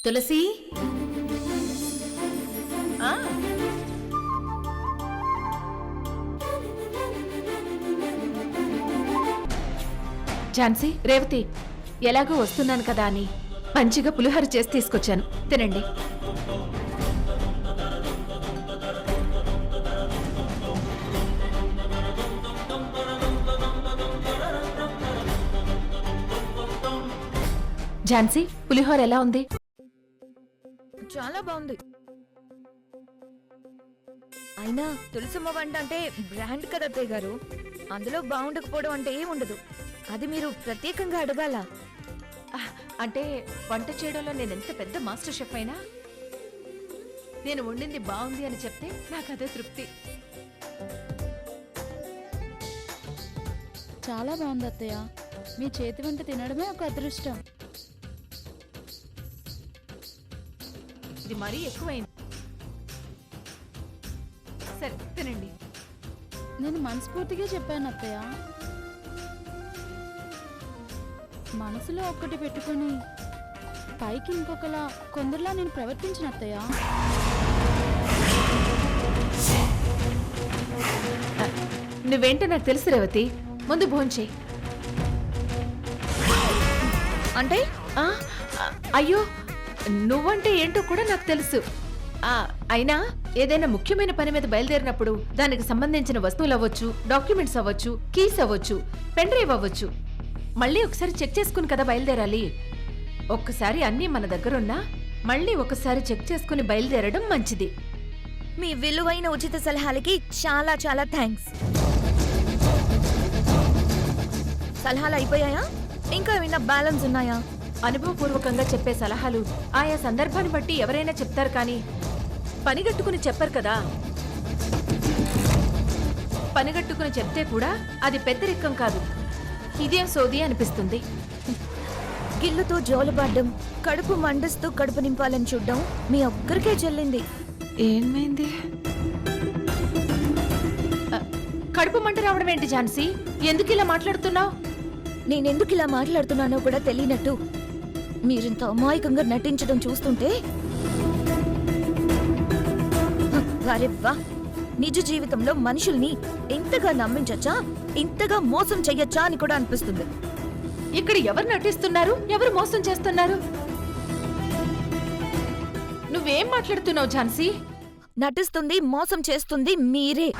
తులసి ఆ, ఝాన్సీ, రేవతి, ఎలాగో వస్తున్నాను కదా అని మంచిగా పులిహోర చేసి తీసుకొచ్చాను, తినండి. ఝాన్సీ, పులిహోర ఎలా ఉంది? చాలా బాగుంది. అయినా తులసమ్మ వంట అంటే బ్రాండ్ కదా అత్తయ్య గారు, అందులో బాగుండకపోవడం అంటే ఏముండదు. అది మీరు ప్రత్యేకంగా అడగాల. అంటే వంట చేయడంలో నేను ఎంత పెద్ద మాస్టర్ షెఫ్ అయినా నేను వండింది బాగుంది అని చెప్తే నాకు అదే తృప్తి. చాలా బాగుంది అత్తయ్య, మీ చేతి వంట తినడమే ఒక అదృష్టం. ఇది మరీ ఎక్కువైంది. సరే తినండి. నేను మనస్ఫూర్తిగా చెప్పాను అత్తయ్య, మనసులో ఒక్కటి పెట్టుకొని పైకి ఇంకొకలా కొందరిలా నేను ప్రవర్తించిన అత్తయ్య. నువ్వేంటో నాకు తెలుసు రేవతి, ముందు భోంచేయి. అంటే అయ్యో, నువ్వంటే ఏంటో కూడా నాకు తెలుసు. అయినా ఏదైనా ముఖ్యమైన పని మీద బయలుదేరినప్పుడు దానికి సంబంధించిన వస్తువులు అవ్వచ్చు, డాక్యుమెంట్స్ అవ్వచ్చు, కీస్ అవ్వచ్చు, పెన్ డ్రైవ్ అవ్వచ్చు, మళ్ళీ ఒకసారి చెక్ చేసుకుని కదా బయలుదేరాలి. ఒక్కసారి అన్నీ మన దగ్గరున్నా మళ్ళీ ఒకసారి చెక్ చేసుకుని బయలుదేరడం మంచిది. మీ విలువైన ఉచిత సలహాలకి చాలా చాలా థ్యాంక్స్. సలహాలు అయిపోయాయా? ఇంకా ఏమైనా బ్యాలెన్స్ ఉన్నాయా? అనుభవపూర్వకంగా చెప్పే సలహాలు ఆయా సందర్భాన్ని బట్టి ఎవరైనా చెప్తారు, కానీ పనిగట్టుకుని చెప్పరు కదా. పనిగట్టుకుని చెప్తే కూడా అది పెద్దరిక్కం కాదు, ఇదేం సోది అనిపిస్తుంది. గిల్లుతో జోలబాడ్డం, కడుపు మండిస్తూ కడుపు నింపాలని చూడ్డం మీ ఒక్కరికే చెల్లింది. ఏమైంది? కడుపు మంట రావడం ఏంటి ఝాన్సీ? ఎందుకు ఇలా మాట్లాడుతున్నావు? నేనెందుకు ఇలా మాట్లాడుతున్నానో కూడా తెలియనట్టు మీరింత అమాయకంగా నటించడం చూస్తుంటే వారెవ్వా, నిజ జీవితంలో మనుషుల్ని ఇంతగా నమ్మించచ్చా, ఇంతగా మోసం చెయ్యొచ్చా అని కూడా అనిపిస్తుంది. ఇక్కడ ఎవరు నటిస్తున్నారు, ఎవరు మోసం చేస్తున్నారు? నువ్వేం మాట్లాడుతున్నావు ఝాన్సీ? నటిస్తుంది, మోసం చేస్తుంది మీరే.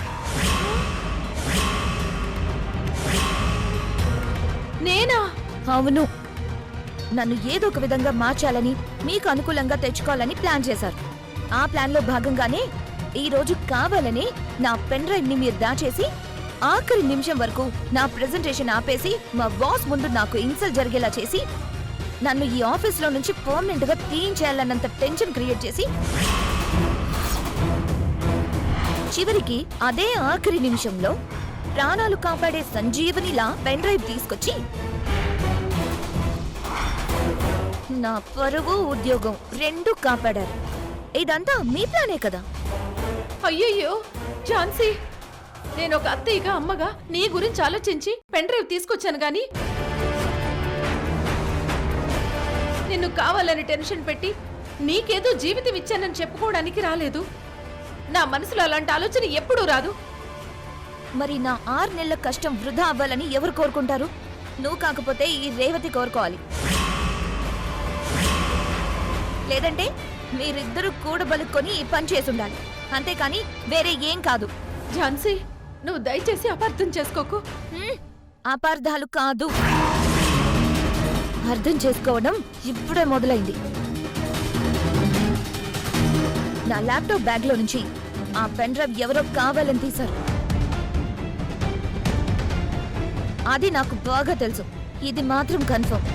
నేనా? అవును, నన్ను ఏదో ఒక విధంగా మార్చాలని, మీకు అనుకూలంగా తెచ్చుకోవాలని ప్లాన్ చేశారు. ఆ ప్లాన్లో భాగంగానే ఈ రోజు కావాలని నా పెన్ డ్రైవ్ ని మీరు దాచేసి ఆఖరి నిమిషం వరకు నా ప్రెజెంటేషన్ ఆపేసి మా బాస్ ముందు నాకు ఇన్సల్ట్ జరిగేలా చేసి నన్ను ఈ ఆఫీస్లో నుంచి పర్మనెంట్ గా తీయించేయాలన్నంత టెన్షన్ క్రియేట్ చేసి చివరికి అదే ఆఖరి నిమిషంలో ప్రాణాలు కాపాడే సంజీవనిలా పెన్ డ్రైవ్ తీసుకొచ్చి నా పరువు, ఉద్యోగం రెండూ కాపాడారు. ఇదంతా మీ ప్లానే కదా? అయ్యయ్యో ఝాన్సీ, నేను ఒక అత్తయ్యగా, అమ్మగా నీ గురించి ఆలోచించి పెన్ డ్రైవ్ తీసుకొచ్చాను గాని నిన్ను కావాలని టెన్షన్ పెట్టి నీకేదో జీవితం ఇచ్చానని చెప్పుకోవడానికి రాలేదు. నా మనసులో అలాంటి ఆలోచన ఎప్పుడూ రాదు. మరి నా 6 నెలల కష్టం వృధా అవ్వాలని ఎవరు కోరుకుంటారు? నువ్వు కాకపోతే ఈ రేవతి కోరుకోవాలి. లేదంటే మీరిద్దరూ కూడబలుక్కొని ఈ పని చేసుండాలి, అంతేకాని వేరే ఏం కాదు. ఝాన్సీ, నువ్వు దయచేసి అపార్థం చేసుకోకు. అపార్థాలు కాదు, అర్థం చేసుకోవడం ఇప్పుడే మొదలైంది. నా ల్యాప్టాప్ బ్యాగ్ లో నుంచి ఆ పెన్ డ్రైవ్ ఎవరో కావాలని తీశారు. అది నాకు బాగా తెలుసు, ఇది మాత్రం కన్ఫర్మ్.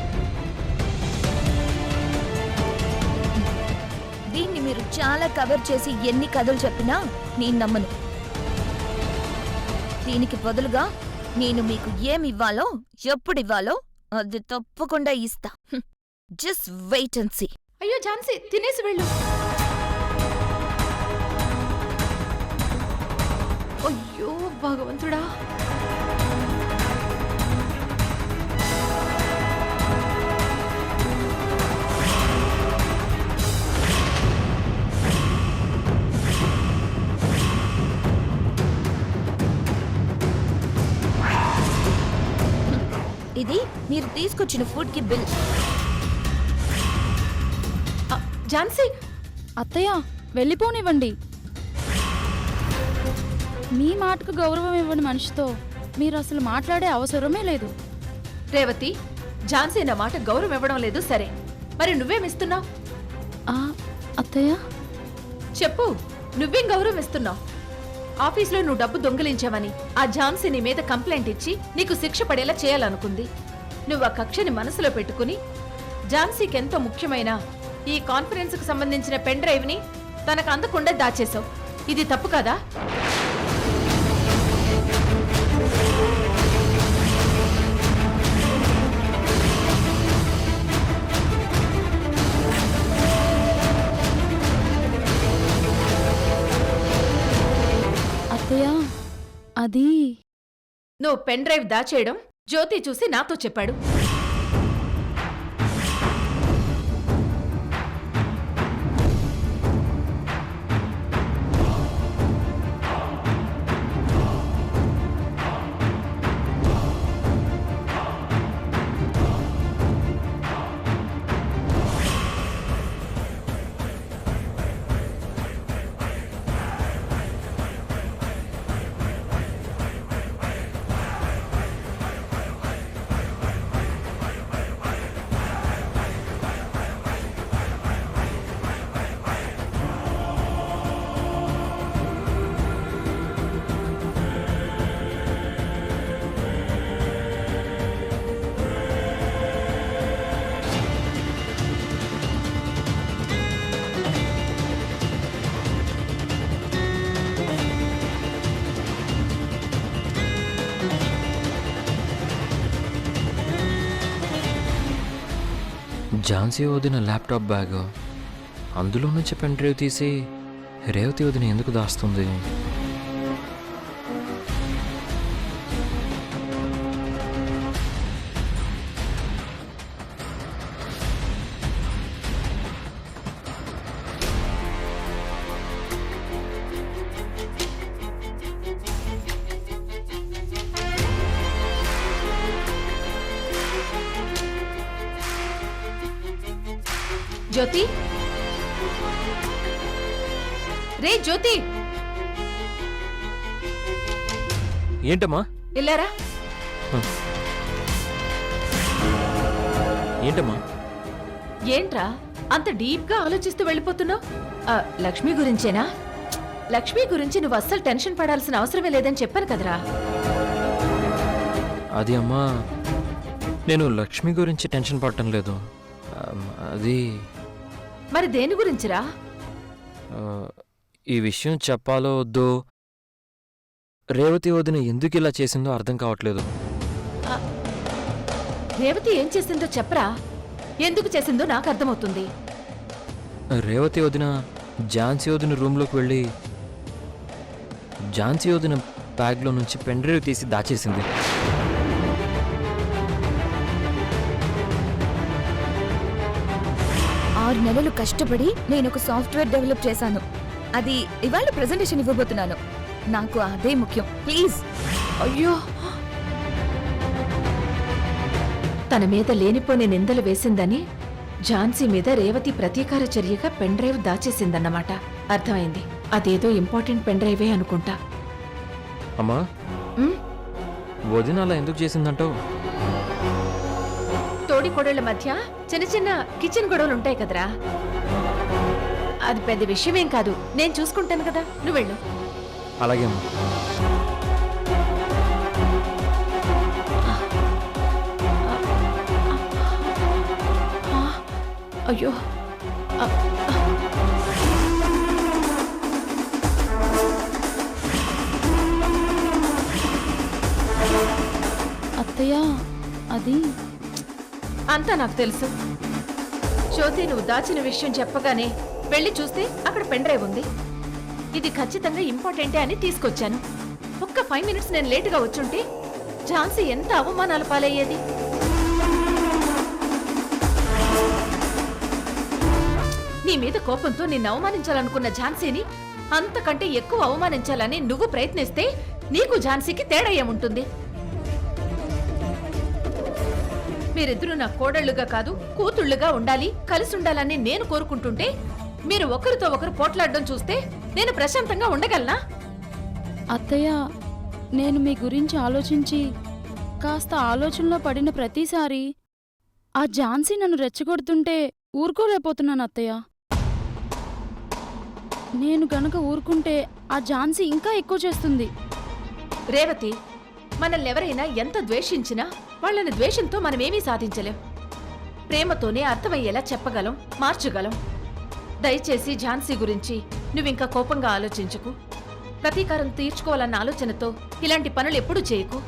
దీన్ని మీరు చాలా కవర్ చేసి ఎన్ని కథలు చెప్పినా నేను నమ్మను. దీనికి బదులుగా నేను మీకు ఏమివ్వాలో, ఎప్పుడివ్వాలో అది తప్పకుండా ఇస్తా. Just wait and see. అయ్యో ఝాన్సీ, తినేసి వెళ్ళు. అయ్యో భగవంతుడా. ఇది మీరు తీసుకొచ్చిన ఫుడ్ కి బిల్. ఝాన్సీ, అత్తయ్య వెళ్ళిపోనివ్వండి. మీ మాటకు గౌరవం ఇవ్వని మనిషితో మీరు అసలు మాట్లాడే అవసరమే లేదు. రేవతి, ఝాన్సీ నా మాట గౌరవం ఇవ్వడం లేదు సరే, మరి నువ్వేమిస్తున్నావు? అత్తయ్య చెప్పు, నువ్వేం గౌరవం ఇస్తున్నావు? ఆఫీస్లో నువ్వు డబ్బు దొంగిలించావని ఆ ఝాన్సీ నీ మీద కంప్లైంట్ ఇచ్చి నీకు శిక్ష పడేలా చేయాలనుకుంది. నువ్వు ఆ కక్షని మనసులో పెట్టుకుని ఝాన్సీకి ఎంతో ముఖ్యమైన ఈ కాన్ఫరెన్స్ కు సంబంధించిన పెన్ డ్రైవ్ ని తనకు అందకుండా దాచేశావు. ఇది తప్పు కదా? అత్తయ్య అది నువ్వు పెన్ డ్రైవ్ దాచేయడం జ్యోతి చూసి నాతో చెప్పాడు. ఝాన్సీ వదిన ల్యాప్టాప్ బ్యాగ్, అందులో నుంచి పెన్ డ్రైవ్ తీసి రేవతి వదిన ఎందుకు దాస్తుంది? జ్యోతి, రే జ్యోతి, ఏంటమ్మా? ఇల్లారా? ఏంటమ్మా? ఏంట్రా అంత డీప్ గా ఆలోచిస్తూ వెళ్ళిపోతున్నావు? లక్ష్మి గురించేనా? లక్ష్మి గురించి నువ్వు అస్సలు టెన్షన్ పడాల్సిన అవసరమే లేదని చెప్పాను కదరా. అది అమ్మా, నేను లక్ష్మి గురించి టెన్షన్ పడటం లేదు. అది మరి దేని గురించిరా? ఈ విషయం చెప్పాలో వద్దో, రేవతి వదిన ఎందుకు ఇలా చేసిందో అర్థం కావట్లేదు. రేవతి ఏం చేసిందో చెప్పరా. ఎందుకు చేసిందో నాకు అర్థమవుతుంది. రేవతి వదిన ఝాన్సీ వదిన రూమ్లోకి వెళ్ళి ఝాన్సీ వదిన బ్యాగ్లో నుంచి పెన్ డ్రైవ్ తీసి దాచేసింది. ఆరు నెలలు కష్టపడి నేను ఒక సాఫ్ట్వేర్ డెవలప్ చేశాను. అది ఇవాళ ప్రెజెంటేషన్ ఇవ్వబోతున్నాను. నాకు అదే ముఖ్యం. ప్లీజ్. అయ్యో, తన మీద లేనిపోని నిందలు వేసిందని ఝాన్సీ మీద రేవతి ప్రతీకార చర్యగా పెన్ డ్రైవ్ దాచేసిందన్నమాట. అర్థమైంది. అదేదో ఇంపార్టెంట్ పెన్ డ్రైవే అనుకుంటా. అమ్మా, వదిన అలా ఎందుకు చేసిందంటావు? తోడి కొడళ్ల మధ్య చిన్న చిన్న కిచెన్ గొడవలు ఉంటాయి కదరా. అది పెద్ద విషయమేం కాదు, నేను చూసుకుంటాను కదా, నువ్వు వెళ్ళు. అలాగే అమ్మా. అయ్యో, అత్తయ్య అది అంతా నాకు తెలుసు. జ్యోతి నువ్వు దాచిన విషయం చెప్పగానే వెళ్ళి చూస్తే అక్కడ పెన్ డ్రైవ్ ఉంది. ఇది ఖచ్చితంగా ఇంపార్టెంటే అని తీసుకొచ్చాను. ఒక్క 5 minutes నేను లేటుగా వచ్చుంటే ఝాన్సీ ఎంత అవమానాలు పాలయ్యేది. నీ మీద కోపంతో నిన్ను అవమానించాలనుకున్న ఝాన్సీని అంతకంటే ఎక్కువ అవమానించాలని నువ్వు ప్రయత్నిస్తే నీకు ఝాన్సీకి తేడా ఏముంటుంది? మీరిద్దరూ నా కోడళ్లుగా కాదు కూతుళ్లుగా ఉండాలి, కలిసి ఉండాలని నేను కోరుకుంటుంటే మీరు ఒకరితో ఒకరు పోట్లాడడం చూస్తే నేను ప్రశాంతంగా ఉండగలనా? అత్తయ్య, నేను మీ గురించి ఆలోచించి కాస్త ఆలోచనలో పడిన ప్రతిసారి ఆ ఝాన్సీ నన్ను రెచ్చగొడుతుంటే ఊరుకోలేకపోతున్నాను అత్తయ్య. నేను గనక ఊరుకుంటే ఆ ఝాన్సీ ఇంకా ఎక్కువ చేస్తుంది. రేవతి, మనల్ని ఎవరైనా ఎంత ద్వేషించినా వాళ్ళని ద్వేషంతో మనమేమీ సాధించలేం. ప్రేమతోనే అర్థమయ్యేలా చెప్పగలం, మార్చగలం. దయచేసి ఝాన్సీ గురించి నువ్వింకా కోపంగా ఆలోచించుకు. ప్రతీకారం తీర్చుకోవాలన్న ఆలోచనతో ఇలాంటి పనులు ఎప్పుడూ చేయకు.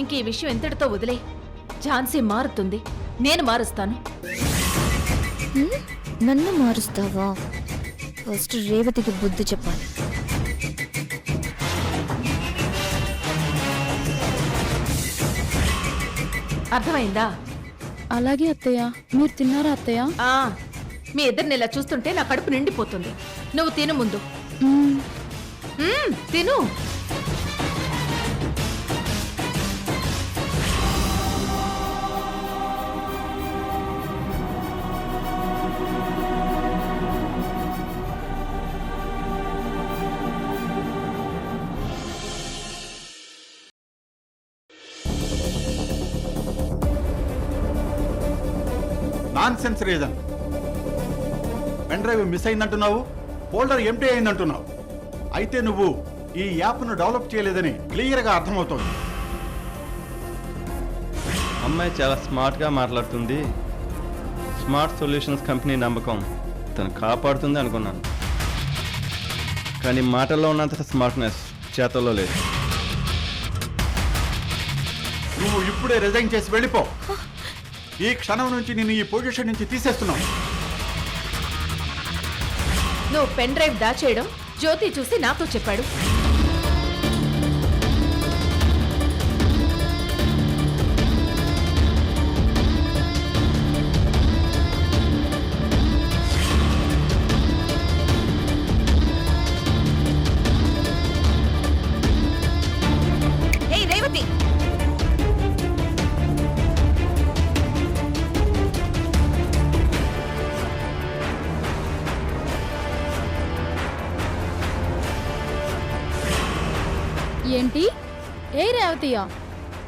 ఇంక ఈ విషయం ఎంతటితో వదిలే. ఝాన్సీ మారుతుంది, నేను మారుస్తాను. నన్ను మారుస్తావా? ఫస్ట్ రేవతికి బుద్ధి చెప్పాలి. అర్థమైందా? అలాగే అత్తయ్య. మీరు తిన్నారా అత్తయ్య? ఆ, మీ ఇద్దరిని ఇలా చూస్తుంటే నా కడుపు నిండిపోతుంది. నువ్వు తిను ముందు. తిను. Nonsense reason. Pen drive miss అయిందంటున్నావు, ఫోల్డర్ ఎంటీ అయిందంటున్నావు. అయితే నువ్వు ఈ యాప్ను డెవలప్ చేయలేదని క్లియర్గా అర్థమవుతోంది. అమ్మాయి చాలా స్మార్ట్గా మాట్లాడుతుంది. స్మార్ట్ సొల్యూషన్స్ కంపెనీ నమ్మకం తను కాపాడుతుంది అనుకున్నాను. కానీ మాటల్లో ఉన్నంత స్మార్ట్నెస్ చేతల్లో లేదు. నువ్వు ఇప్పుడే రిజైన్ చేసి వెళ్ళిపో. ఈ క్షణం నుంచి నేను ఈ పొజిషన్ నుంచి తీసేస్తున్నాను. నువ్వు పెన్ డ్రైవ్ దాచేయడం జ్యోతి చూసి నాతో చెప్పాడు. ఏయ్ రేవతి, ఏంటి? ఏ రేవతియా,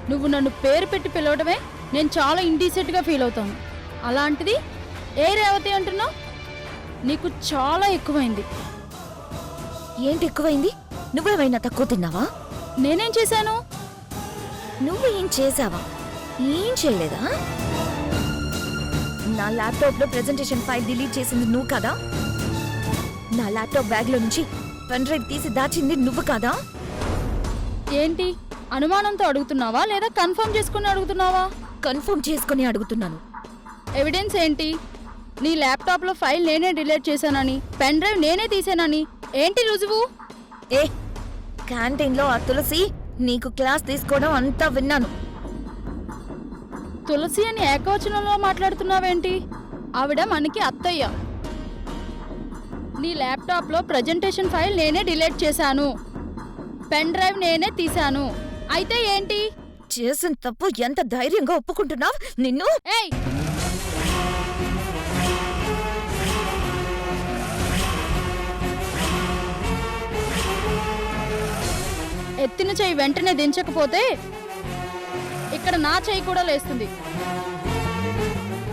నువ్వు నన్ను పేరు పెట్టి పిలవడమే నేను చాలా ఇండీసెంట్గా ఫీల్ అవుతాను. అలాంటిది ఏ రేవతి అంటున్నావు? నీకు చాలా ఎక్కువైంది. ఏంటి ఎక్కువైంది? నువ్వేమైనా తక్కువ తిన్నావా? నేనేం చేశాను? నువ్వు ఏం చేసావా? ఏం చేయలేదా? నా ల్యాప్టాప్ లో ప్రెజెంటేషన్ ఫైల్ డిలీట్ చేసింది నువ్వు కదా? నా ల్యాప్టాప్ బ్యాగ్ లో నుంచి పెన్ డ్రైవ్ తీసి దాచింది నువ్వు కదా? ఏంటి అనుమానంతో అడుగుతున్నావా లేదా కన్ఫర్మ్ చేసుకుని అడుగుతున్నావా? కన్ఫర్మ్ చేసుకుని అడుగుతున్నాను. ఎవిడెన్స్ ఏంటి? నీ ల్యాప్టాప్లో ఫైల్ నేనే డిలీట్ చేశానని, పెన్ డ్రైవ్ నేనే తీసానని ఏంటి రుజువు? ఏ క్యాంటీన్లో ఆ తులసి నీకు క్లాస్ తీసుకోవడం అంతా విన్నాను. తులసి అని ఏకవచనంలో మాట్లాడుతున్నావేంటి? ఆవిడ మనకి అత్తయ్య. నీ ల్యాప్టాప్లో ప్రజెంటేషన్ ఫైల్ నేనే డిలీట్ చేశాను, పెన్ డ్రైవ్ నేనే తీశాను. అయితే ఏంటి? చేసిన తప్పు ఎంత ధైర్యంగా ఒప్పుకుంటున్నావు? నిన్ను ఏయ్, ఎత్తిన చెయ్యి వెంటనే దించకపోతే ఇక్కడ నా చెయ్యి కూడా లేస్తుంది.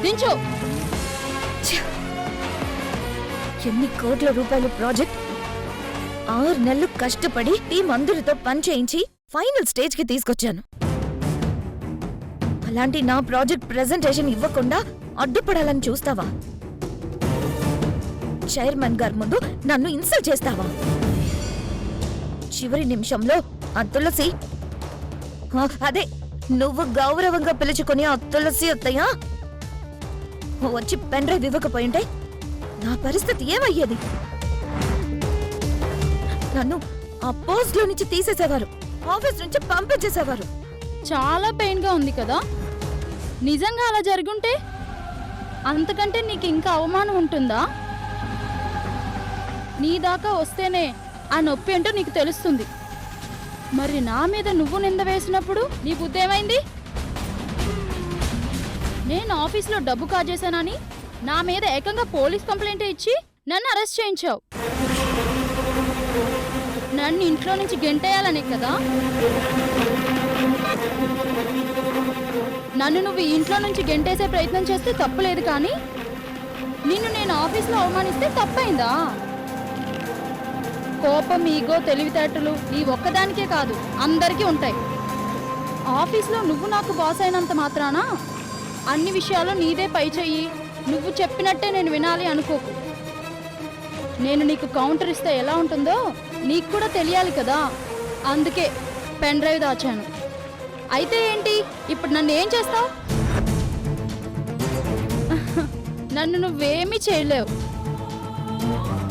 దించు. ఎన్ని కోట్ల రూపాయల ప్రాజెక్ట్ 6 నెలలు కష్టపడి టీం అందరితో పని చేయించి ఫైనల్ స్టేజ్ కి తీసుకొచ్చాను. అలాంటి నా ప్రాజెక్ట్ ప్రెజెంటేషన్ ఇవ్వకుండా అడ్డుపడాలని చూస్తావా? చైర్మన్ గారి ముందు నన్ను ఇన్సల్ట్ చేస్తావా? చివరి నిమిషంలో ఆ తులసి, అదే నువ్వు గౌరవంగా పిలుచుకుని ఆ తులసి అత్తయ్య వచ్చి పెన్ డ్రైవ్ ఇవ్వకపోయింటే నా పరిస్థితి ఏమయ్యేది? నన్ను ఆ పోస్ట్ లో నుంచి తీసేసేవారు, ఆఫీస్ నుంచి పంపించేసేవారు. చాలా పెయిన్ గా ఉంది కదా? నిజంగా అలా జరుగుంటే అంతకంటే నీకు ఇంకా అవమానం ఉంటుందా? నీ దాకా వస్తేనే ఆ నొప్పి ఏంటో నీకు తెలుస్తుంది. మరి నా మీద నువ్వు నింద వేసినప్పుడు నీ బుద్ధి ఏమైంది? నేను ఆఫీస్లో డబ్బు కాజేశానని నా మీద ఏకంగా పోలీస్ కంప్లైంట్ ఇచ్చి నన్ను అరెస్ట్ చేయించావు. నన్ను ఇంట్లో నుంచి గెంటేయాలనే కదా? నన్ను నువ్వు ఇంట్లో నుంచి గెంటేసే ప్రయత్నం చేస్తే తప్పులేదు, కానీ నిన్ను నేను ఆఫీస్లో అవమానిస్తే తప్పైందా? కోపం, ఈగో, తెలివితేటలు నీ ఒక్కదానికే కాదు, అందరికీ ఉంటాయి. ఆఫీస్లో నువ్వు నాకు బాస్ అయినంత మాత్రాన అన్ని విషయాలు నీదే పై చెయ్యి, నువ్వు చెప్పినట్టే నేను వినాలి అనుకోకు. నేను నీకు కౌంటర్ ఇస్తే ఎలా ఉంటుందో నీకు కూడా తెలియాలి కదా, అందుకే పెన్ డ్రైవ్ దాచాను. అయితే ఏంటి, ఇప్పుడు నన్ను ఏం చేస్తావు? నన్ను నువ్వేమీ చేయలేవు.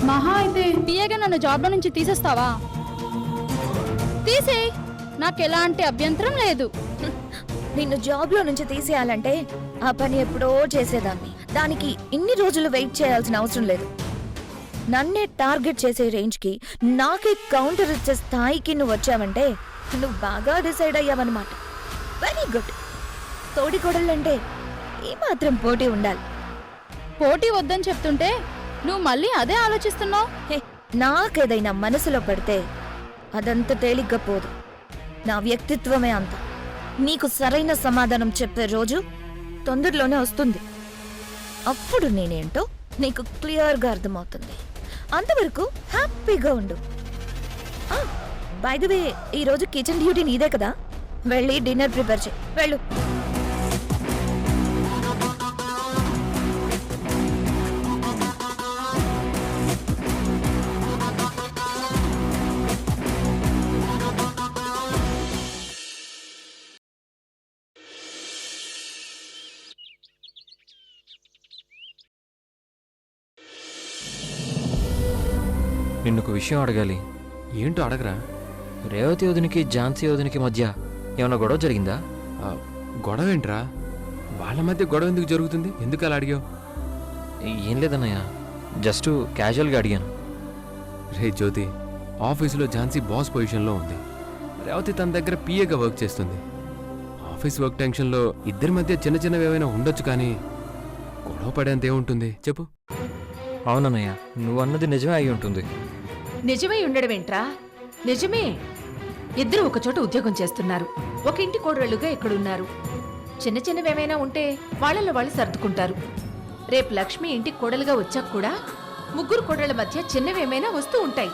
మహా అయితే పిఏగా నన్ను జాబ్లో నుంచి తీసేస్తావా? తీసేయ్, నాకు ఎలాంటి అభ్యంతరం లేదు. నిన్ను జాబ్లో నుంచి తీసేయాలంటే ఆ పని ఎప్పుడో చేసేదాన్ని. దానికి ఇన్ని రోజులు వెయిట్ చేయాల్సిన అవసరం లేదు. నన్నే టార్గెట్ చేసే రేంజ్కి, నాకే కౌంటర్ ఇచ్చే స్థాయికి నువ్వు వచ్చావంటే నువ్వు బాగా డిసైడ్ అయ్యావన్నమాట. Very good. తోడి కొడలంటే ఏమాత్రం పోటీ ఉండాలి. పోటీ వద్దని చెప్తుంటే నువ్వు మళ్ళీ అదే ఆలోచిస్తున్నావు. హే, నాకేదైనా మనసులో పడితే అదంత తేలిగ్గా పోదు. నా వ్యక్తిత్వమే అంత. నీకు సరైన సమాధానం చెప్పే రోజు తొందరలోనే వస్తుంది. అప్పుడు నేనేంటో నీకు క్లియర్గా అర్థమవుతుంది. అంతవరకు హ్యాపీగా ఉండు. బై ద వే, ఈరోజు కిచెన్ డ్యూటీ నీదే కదా, వెళ్ళి డిన్నర్ ప్రిపేర్ చేయి. వెళ్ళు. నిన్ను ఒక విషయం అడగాలి. ఏంటో అడగరా. రేవతి వదినికి ఝాన్సీ వదినికి మధ్య ఏమైనా గొడవ జరిగిందా? గొడవ ఏంట్రా? వాళ్ళ మధ్య గొడవ ఎందుకు జరుగుతుంది? ఎందుకు అలా అడిగావు? ఏం లేదన్నయ్య, జస్ట్ క్యాజువల్గా అడిగాను. రే జ్యోతి, ఆఫీసులో ఝాన్సీ బాస్ పొజిషన్లో ఉంది. రేవతి తన దగ్గర పిఏగా వర్క్ చేస్తుంది. ఆఫీస్ వర్క్ టెన్షన్లో ఇద్దరి మధ్య చిన్న చిన్నవి ఏమైనా ఉండొచ్చు, కానీ గొడవ పడేంత ఏముంటుంది చెప్పు? అవునన్నయ్య, నువ్వు అన్నది నిజమే అయి ఉంటుంది. నిజమై ఉండడమేంట్రా, నిజమే. ఇద్దరు ఒకచోట ఉద్యోగం చేస్తున్నారు, ఒక ఇంటి కోడళ్ళుగా ఇక్కడున్నారు. చిన్న చిన్నవేమైనా ఉంటే వాళ్ళలో వాళ్ళు సర్దుకుంటారు. రేపు లక్ష్మి ఇంటికి కోడలుగా వచ్చాక కూడా ముగ్గురు కోడళ్ళ మధ్య చిన్నవేమైనా వస్తూ ఉంటాయి.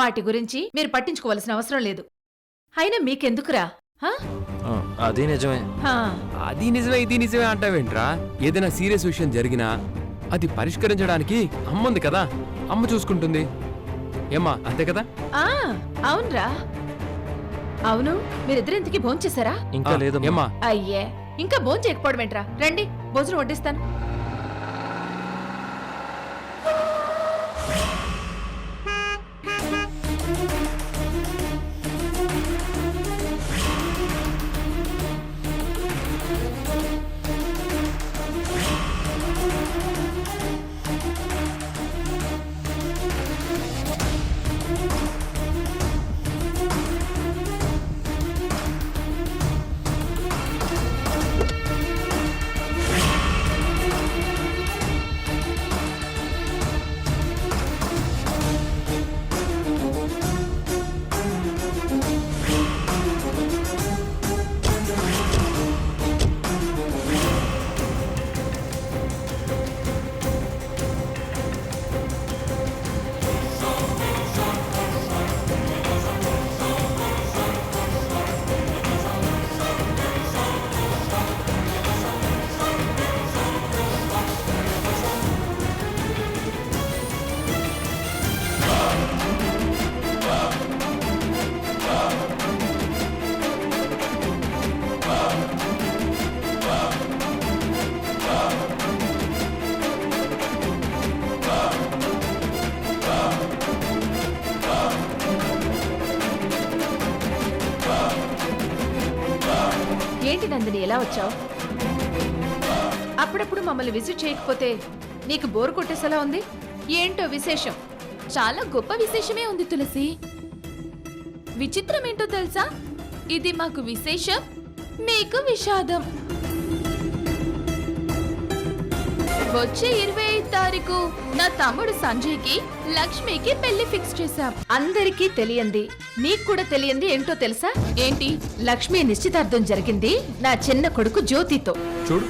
వాటి గురించి మీరు పట్టించుకోవాల్సిన అవసరం లేదు. అయినా మీకెందుకురా? హా? అది నిజమే. హా. అది నిజమే ఇది నిజమే అంటావేంట్రా? ఏదైనా సీరియస్ విషయం జరిగినా అది పరిష్కరించడానికి అమ్ముంది కదా, అమ్మ చూసుకుంటుంది. ఏమ్మా, అంతే కదా? అవునరా, అవును. మీరిద్దరు ఇంతకీ భోంచేశారా? ఇంకా లేదు ఏమ్మా. అయ్యే, ఇంకా భోంచేయకపోవడం ఏంట్రా? రండి, భోజనం వడ్డిస్తాను. ఏంటి నందిని, ఎలా వచ్చావు? అప్పుడప్పుడు మమ్మల్ని విజిట్ చేయకపోతే నీకు బోర్ కొట్టేసేలా ఉంది. ఏంటో విశేషం? చాలా గొప్ప విశేషమే ఉంది తులసి. విచిత్రం ఏంటో తెలుసా? ఇది మాకు విశేషం, మీకు విషాదం. వచ్చే 25 తారీఖు నా తమ్ముడు సంజయ్కి లక్ష్మికి పెళ్లి ఫిక్స్ చేశాం. అందరికీ తెలియంది, నీకు కూడా తెలియంది ఏంటో తెలుసా? ఏంటి? లక్ష్మి నిశ్చితార్థం జరిగింది నా చిన్న కొడుకు జ్యోతితో. చూడు